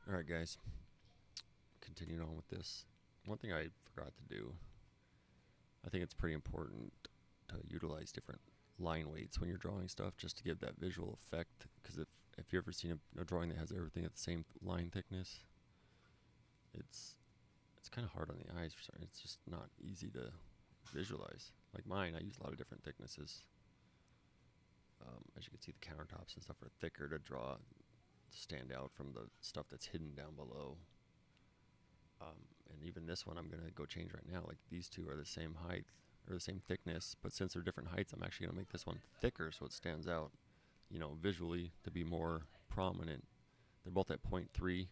Alright guys, continuing on with this. One thing I forgot to do, I think it's pretty important to utilize different line weights when you're drawing stuff just to give that visual effect. Because if you've ever seen a drawing that has everything at the same line thickness, it's kind of hard on the eyes. It's just not easy to visualize. Like mine, I use a lot of different thicknesses. As you can see, the countertops and stuff are thicker to draw, to stand out from the stuff that's hidden down below. And even this one I'm going to go change right now. Like these two are the same height or the same thickness, but since they're different heights, I'm actually going to make this one thicker so it stands out, visually to be more prominent. They're both at 0.3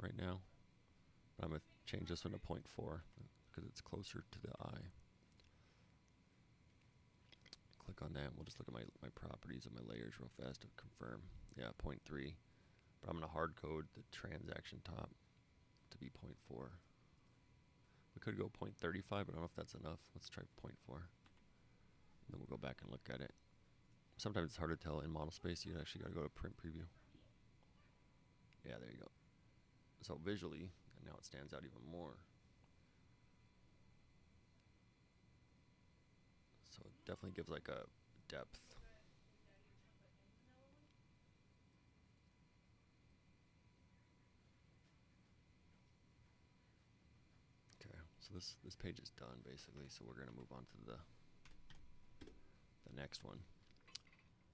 right now, but I'm going to change this one to 0.4 because it's closer to the eye. Click on that and we'll just look at my properties of my layers real fast to confirm. Yeah, 0.3, but I'm going to hard code the transaction top to be 0.4. We could go 0.35, but I don't know if that's enough. Let's try 0.4. And then we'll go back and look at it. Sometimes it's hard to tell in model space. You actually got to go to print preview. Yeah, there you go. So visually, and now it stands out even more. So it definitely gives like a depth. Okay, so this page is done basically. So we're gonna move on to the next one.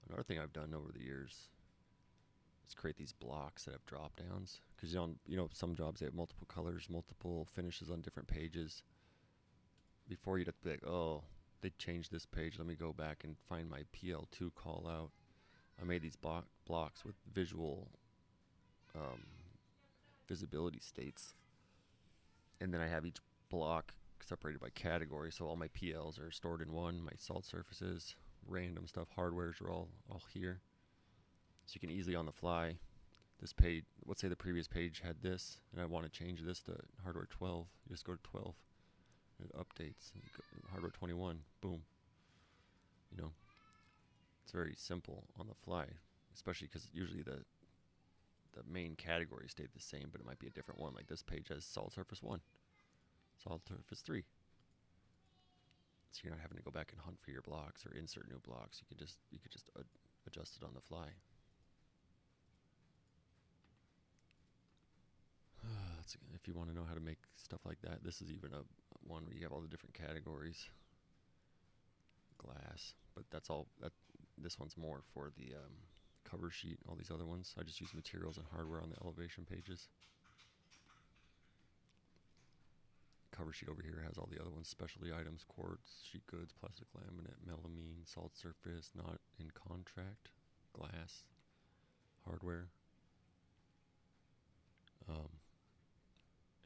Another thing I've done over the years is create these blocks that have drop downs, because some jobs they have multiple colors, multiple finishes on different pages. Before you'd have to be like, oh, they changed this page, let me go back and find my PL2 call out. I made these blocks with visual visibility states, and then I have each block separated by category, so all my PLs are stored in one, my salt surfaces, random stuff, hardwares are all here. So you can easily on the fly, this page, let's say the previous page had this, and I want to change this to hardware 12, you just go to 12, it updates, hardware 21, boom. It's very simple on the fly, especially because usually the main category stayed the same, but it might be a different one. Like this page has solid surface 1, solid surface 3. So you're not having to go back and hunt for your blocks or insert new blocks. You could just adjust it on the fly. If you want to know how to make stuff like that, this is even a one where you have all the different categories. Glass, but that's all. This one's more for the cover sheet. All these other ones, I just use materials and hardware on the elevation pages. Cover sheet over here has all the other ones: specialty items, quartz, sheet goods, plastic laminate, melamine, salt surface, not in contract, glass, hardware.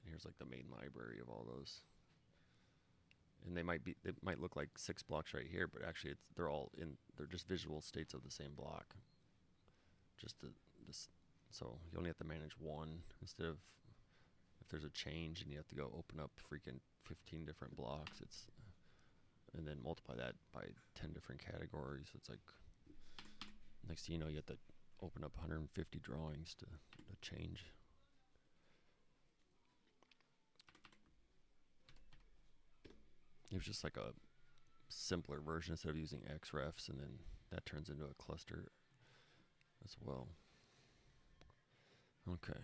And here's like the main library of all those. And they might look like 6 blocks right here, but actually they're just visual states of the same block. So you only have to manage one instead of, if there's a change and you have to go open up freaking 15 different blocks, and then multiply that by 10 different categories. It's like, next thing you know, you have to open up 150 drawings to change. It was just like a simpler version instead of using XREFs, and then that turns into a cluster as well. Okay,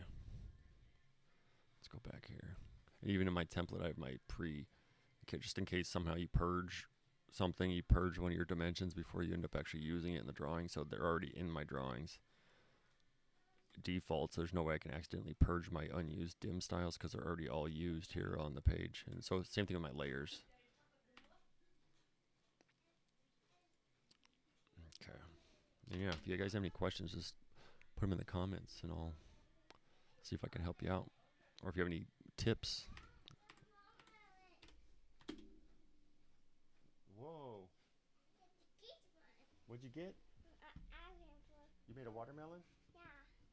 let's go back here. And even in my template, I have my just in case somehow you purge something, you purge one of your dimensions before you end up actually using it in the drawing, so they're already in my drawings. Defaults, there's no way I can accidentally purge my unused dim styles because they're already all used here on the page. And so same thing with my layers. Okay. And yeah, if you guys have any questions, just put them in the comments and I'll see if I can help you out. Or if you have any tips. Whoa. What'd you get? You made a watermelon? Yeah.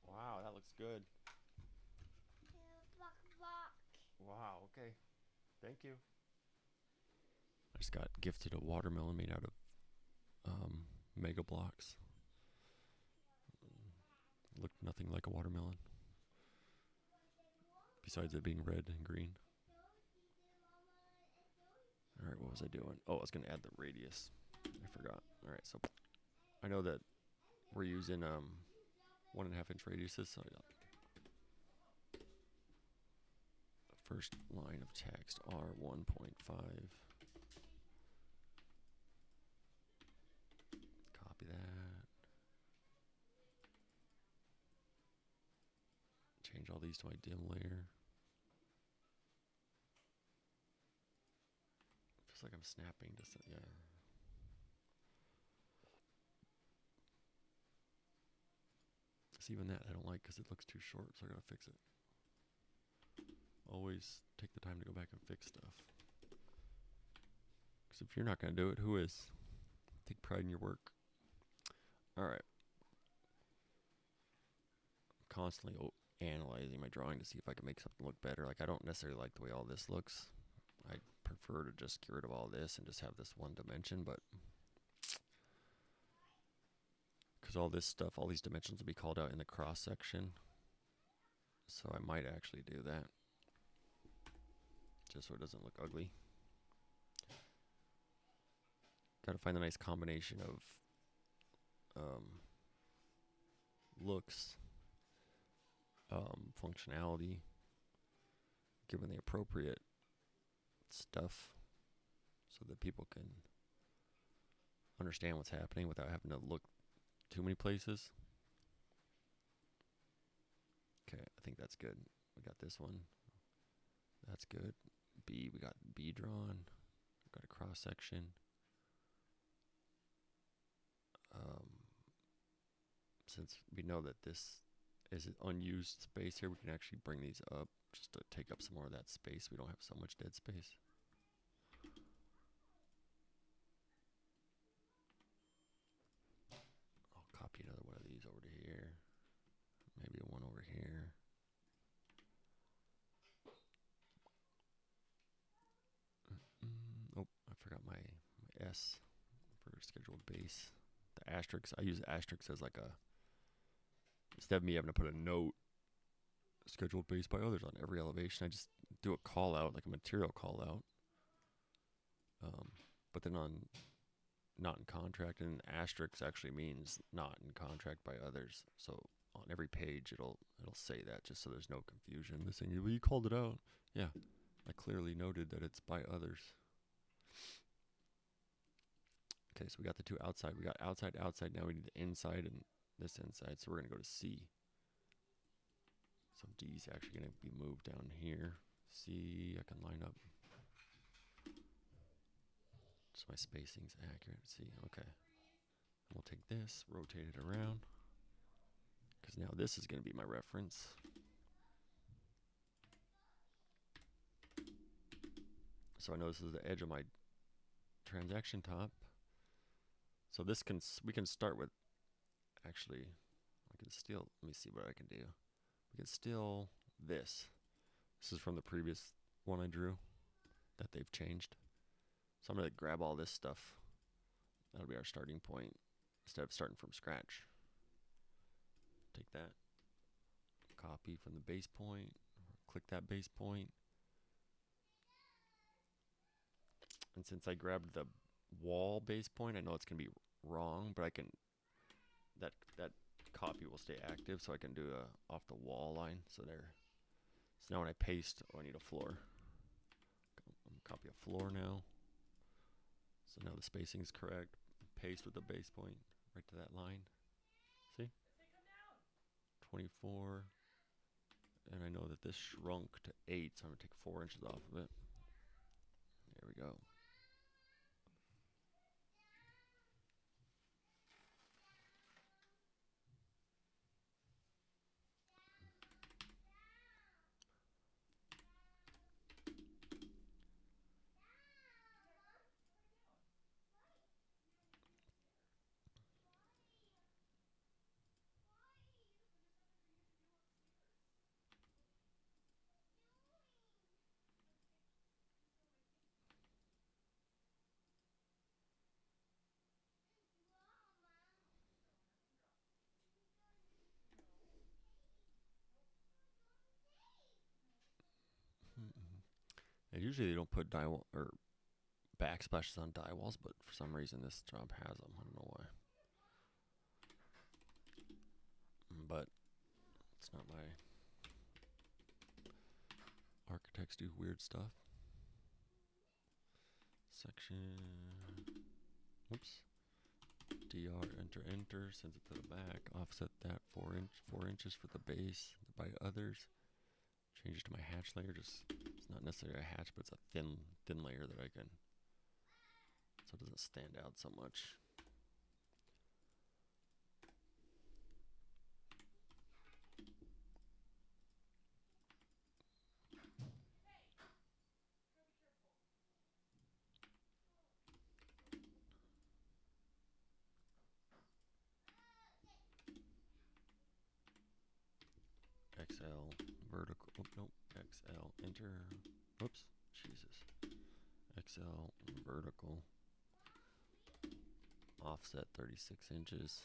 Wow, that looks good. Wow, okay. Thank you. I just got gifted a watermelon made out of Mega Blocks. Looked nothing like a watermelon. besides it being red and green. All right, what was I doing? Oh, I was gonna add the radius. I forgot. All right, so I know that we're using 1.5 inch radiuses. So first line of text R1.5. Copy that. Change all these to my dim layer. Feels like I'm snapping to some, yeah. It's even that I don't like because it looks too short, so I gotta fix it. Always take the time to go back and fix stuff. Because if you're not gonna do it, who is? Take pride in your work. All right. I'm constantly analyzing my drawing to see if I can make something look better. Like I don't necessarily like the way all this looks. I prefer to just get rid of all this and just have this one dimension, but because all this stuff, all these dimensions will be called out in the cross section. So I might actually do that. Just so it doesn't look ugly. Gotta find a nice combination of looks, functionality, given the appropriate stuff so that people can understand what's happening without having to look too many places. Okay, I think that's good. We got this one. That's good. B, we got B drawn. We've got a cross section. Since we know that this is an unused space here, we can actually bring these up just to take up some more of that space. We don't have so much dead space. I'll copy another one of these over to here. Maybe one over here. Oh, I forgot my S for scheduled base. The asterisk, I use asterisk as like a, instead of me having to put a note, scheduled base by others on every elevation, I just do a call out, like a material call out. But then on not in contract, and asterisk actually means not in contract by others. So on every page, it'll say that just so there's no confusion. This thing, well, you called it out. Yeah, I clearly noted that it's by others. Okay, so we got the two outside. We got outside, outside. Now we need the inside and this inside. So we're going to go to C. So D is actually going to be moved down here. C, I can line up. So my spacing's accurate. C, okay. We'll take this, rotate it around. Because now this is going to be my reference. So I know this is the edge of my transaction top. So this we can start with, actually, I can steal, let me see what I can do. We can steal this. This is from the previous one I drew that they've changed. So I'm going to grab all this stuff. That'll be our starting point instead of starting from scratch. Take that, copy from the base point, click that base point. And since I grabbed the wall base point, I know it's going to be wrong, but I can, that copy will stay active, so I can do a off the wall line. So there. So now when I paste, oh, I need a floor. Copy a floor now. So now the spacing is correct. Paste with the base point right to that line. See? 24. And I know that this shrunk to 8, so I'm going to take 4 inches off of it. There we go. And usually they don't put drywall or backsplashes on die walls, but for some reason this job has them. I don't know why. But it's not my... Architects do weird stuff. Section... Whoops. DR, enter, sends it to the back. Offset that 4 inches for the base by others. Change it to my hatch layer. Just, it's not necessarily a hatch, but it's a thin layer that I can... So it doesn't stand out so much. XL, vertical, oh, nope, XL, enter, whoops, Jesus. XL, vertical, offset 36 inches.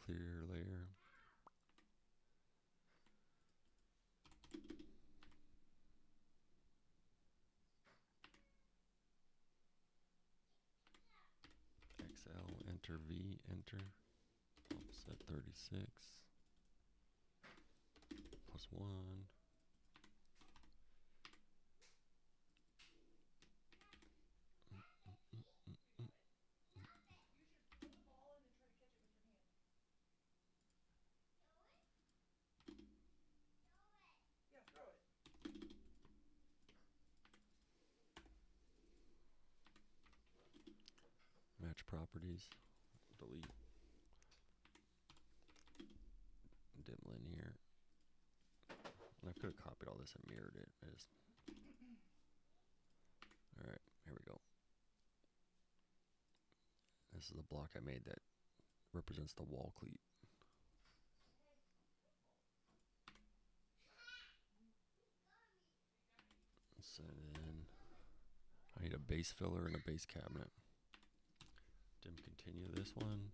Clear layer. XL, enter V, enter, offset 36, plus 1. Match properties, delete, dim linear. And I could have copied all this and mirrored it. Alright, here we go. This is a block I made that represents the wall cleat. So then I need a base filler and a base cabinet. Dim continue this one.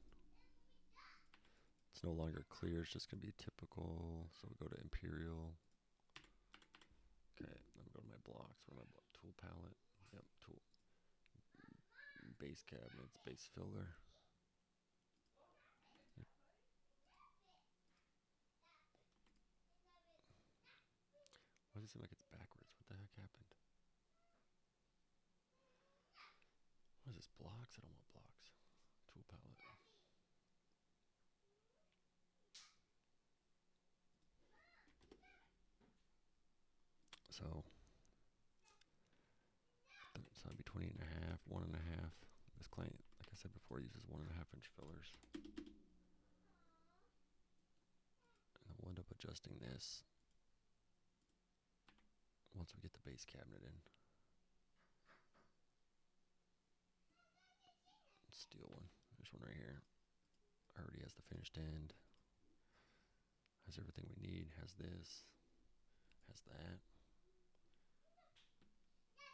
It's no longer clear, it's just going to be typical. So we go to Imperial. Okay, let me go to my blocks. Where my tool palette? Yep, tool. Base cabinets, base filler. Why does it seem like it's backwards? What the heck happened? What is this, blocks? I don't want blocks. Tool palette. So that'd be 20 and a half, 1.5. This client, like I said before, uses 1.5 inch fillers. And we'll end up adjusting this once we get the base cabinet in. Steel one. There's one right here. Already has the finished end. Has everything we need. Has this. Has that.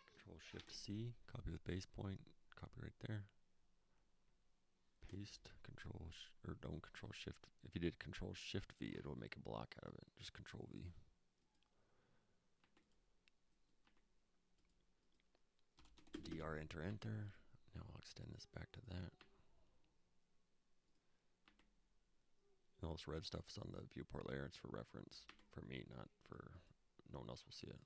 Control Shift C. Copy with base point. Copy right there. Paste. Control or don't Control Shift. If you did Control Shift V, it will make a block out of it. Just Control V. DR enter enter. Now I'll extend this back to that. And all this red stuff is on the viewport layer. It's for reference for me, not for no one else will see it.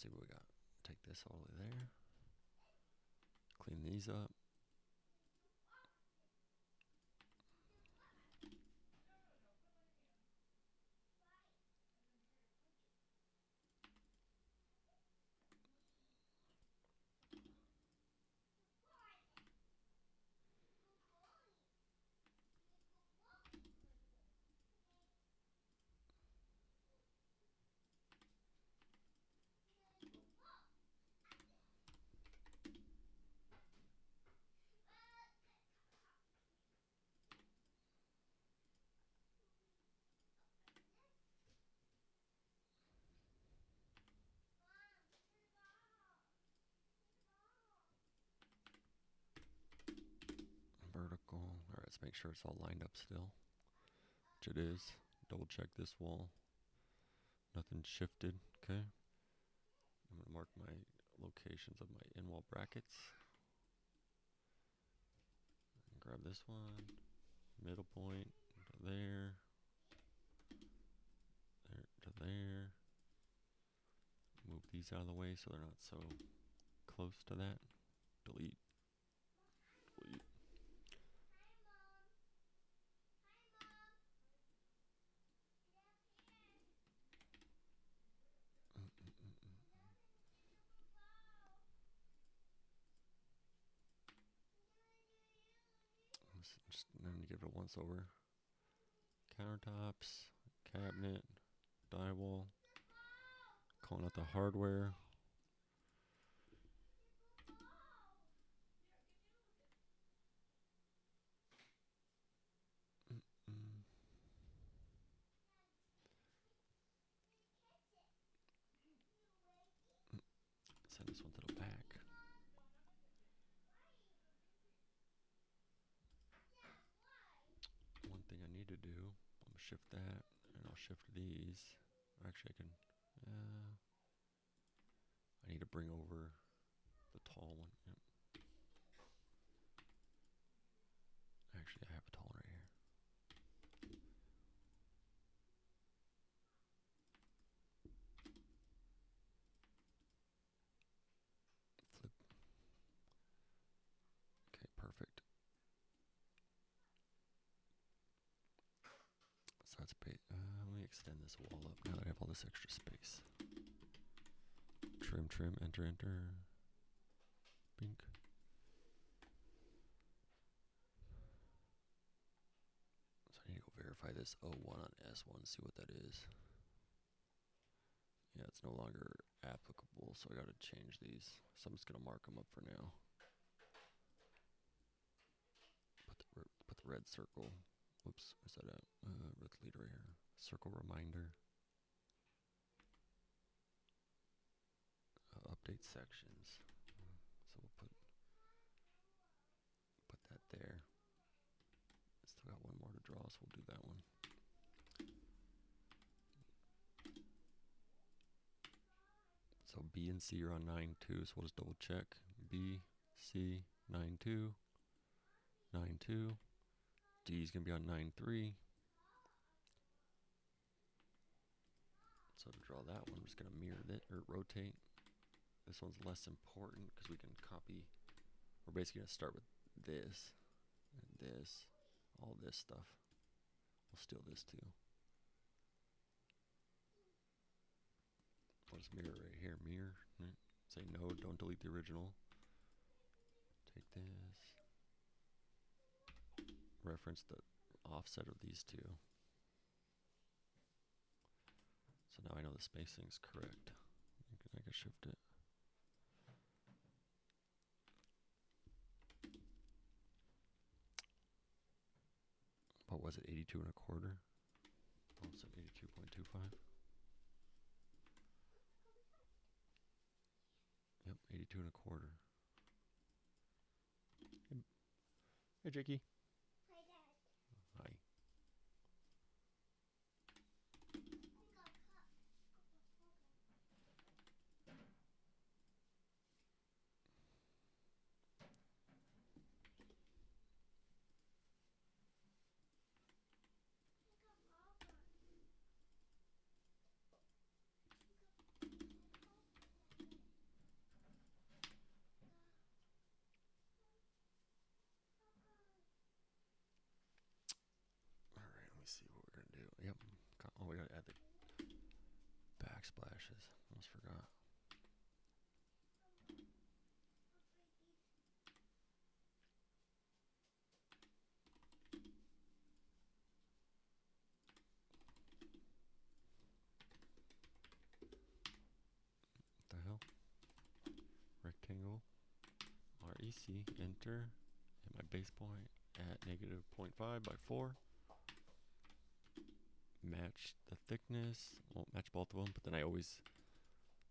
see what we got. Take this all the way there. Clean these up. Vertical. Alright, let's make sure it's all lined up still. Which it is. Double check this wall. Nothing shifted. Okay. I'm going to mark my locations of my in-wall brackets. And grab this one. Middle point to there. There to there. Move these out of the way so they're not so close to that. Delete. Delete. Just then give it a once over. Countertops, cabinet, die wall. Calling out the hardware. Send this one to the back. One thing I need to do, I'm gonna shift that, and I'll shift these. Actually, I can. I need to bring over the tall one. Yep. Actually, I have a tall one right here. Flip. Okay, perfect. So that's let me extend this wall up now that I have all this extra space. Trim, trim, enter, enter. Bink. So I need to go verify this O1 on S1, see what that is. Yeah, it's no longer applicable, so I gotta change these. So I'm just gonna mark them up for now. Put the red circle. Whoops, where's that at? Red leader right here. Circle reminder. Update sections. So we'll put that there. Still got one more to draw, so we'll do that one. So B and C are on 9.2, so we'll just double check. B, C, 9.2, 9.2. D is going to be on 9.3. So to draw that one, I'm just going to mirror it or rotate. This one's less important because we can copy. We're basically going to start with this and this, all this stuff. We'll steal this too. I'll just mirror right here. Mirror. Right. Say no, don't delete the original. Take this. Reference the offset of these two. So now I know the spacing's correct. I can shift it. What was it? 82 and a quarter? Oh, so 82.25. Yep, 82 and a quarter. Hey, Jakey. Hi, Dad. Hi. backsplashes. Almost forgot. What the hell? Rectangle. REC. Enter. Hit my base point at negative 0.5 by 4. Match the thickness. Won't match both of them, but then I always,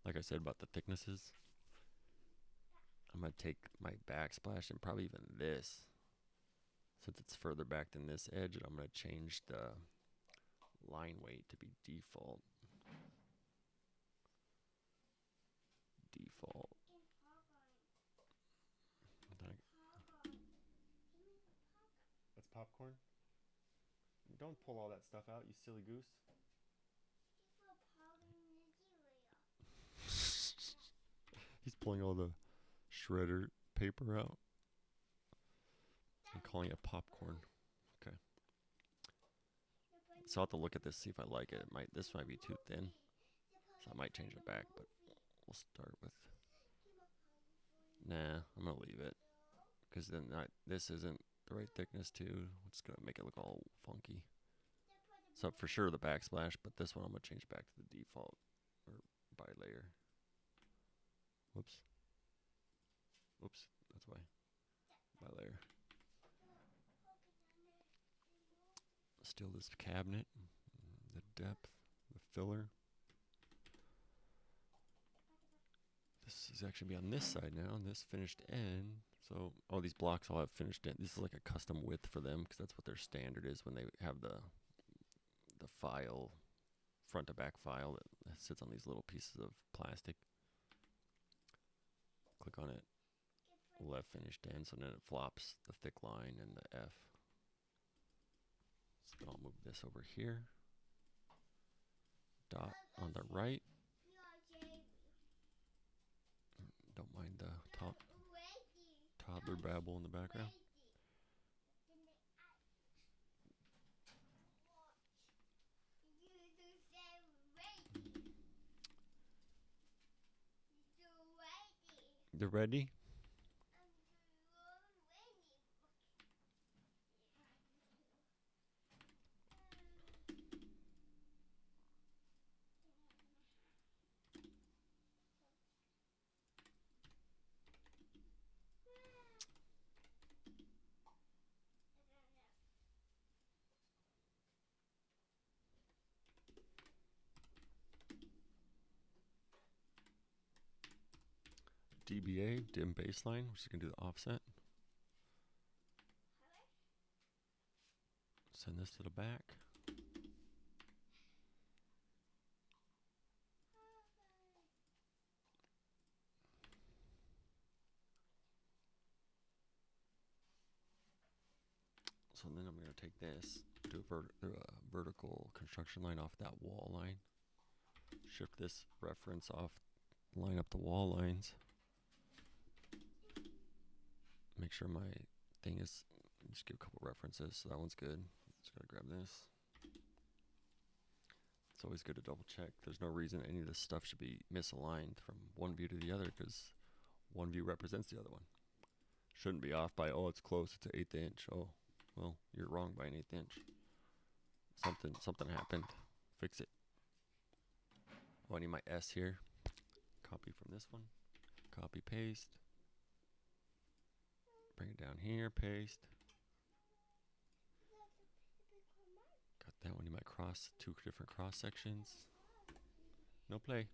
like I said about the thicknesses, I'm going to take my backsplash and probably even this, since it's further back than this edge, and I'm going to change the line weight to be default. Default. That's popcorn? Don't pull all that stuff out, you silly goose. He's pulling all the shredder paper out and calling it popcorn. Okay. So I'll have to look at this, see if I like it. This might be too thin, so I might change it back, but we'll start with. Nah, I'm gonna leave it, because then this isn't the right thickness too. It's gonna make it look all funky. So for sure the backsplash, but this one I'm gonna change back to the default or by layer. Whoops. Oops, that's why. By layer. Still this cabinet, the depth, the filler. This is actually be on this side now, and this finished end. So all these blocks all have finished end. This is like a custom width for them, because that's what their standard is when they have the file, front to back file that sits on these little pieces of plastic. Click on it, left finished end, so then it flops the thick line and the F. So then I'll move this over here. Dot on the right. Don't mind the toddler babble in the background. They're ready? DBA, dim baseline, which is going to do the offset. Send this to the back. So then I'm going to take this, do a vertical construction line off that wall line. Shift this reference off, line up the wall lines. Make sure my thing is, just give a couple references, so that one's good. Just gotta grab this. It's always good to double check. There's no reason any of this stuff should be misaligned from one view to the other, because one view represents the other one. Shouldn't be off by, oh, it's close, it's an 1/8 inch. Oh, well, you're wrong by an 1/8 inch. Something happened. Fix it. Oh, I need my S here. Copy from this one. Copy, paste. Bring it down here, paste. Got that one in my two different cross sections. No play.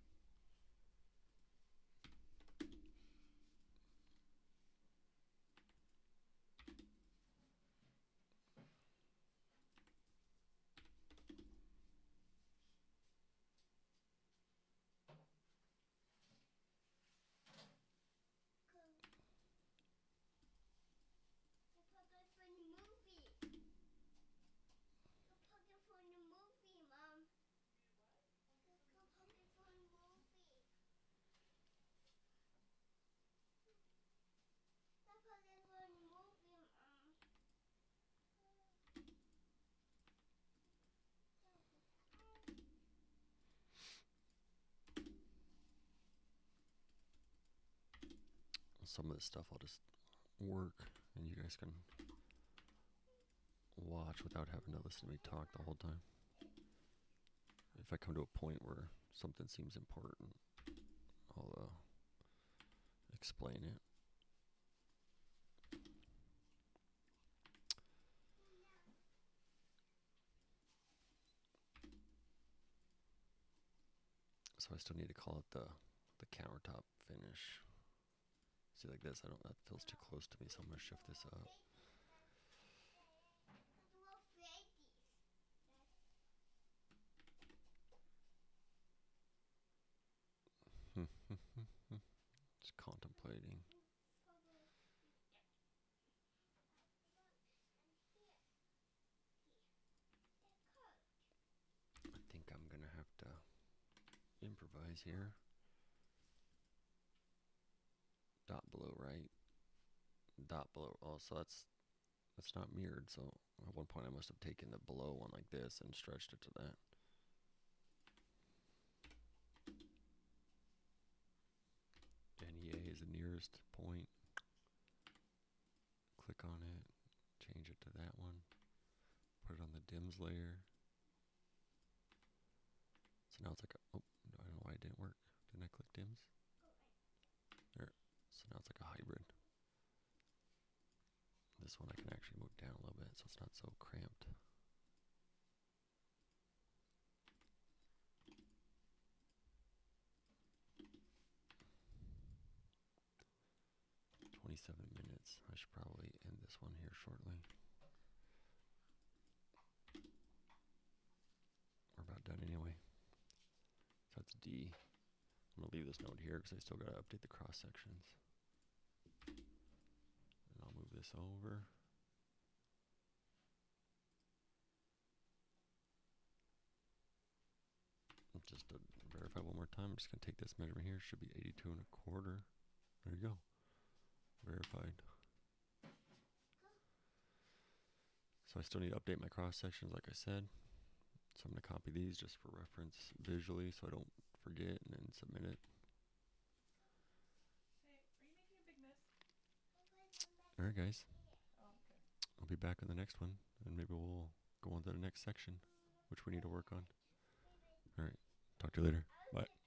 some of this stuff I'll just work and you guys can watch without having to listen to me talk the whole time. If I come to a point where something seems important, I'll explain it. So I still need to call it the countertop finish. See, like this, that feels too close to me, so I'm gonna shift this up. Just contemplating. I think I'm gonna have to improvise here. Dot below right. Dot below. Oh, so that's not mirrored. So at one point I must have taken the below one like this and stretched it to that. NEA is the nearest point. Click on it. Change it to that one. Put it on the dims layer. So now it's like a, oh, I don't know why it didn't work. Didn't I click dims? There. So now it's like a hybrid. This one I can actually move down a little bit so it's not so cramped. .27 minutes. I should probably end this one here shortly. We're about done anyway. So that's D. I'm going to leave this note here because I still got to update the cross sections. And I'll move this over. Just to verify one more time, I'm just going to take this measurement here. It should be 82.25. There you go. Verified. So I still need to update my cross sections like I said. So I'm going to copy these just for reference visually so I don't forget and then submit it. Hey, are you making a big mess? Alright guys, Oh, okay. I'll be back on the next one and maybe we'll go on to the next section which we need to work on. Alright, talk to you later. Bye.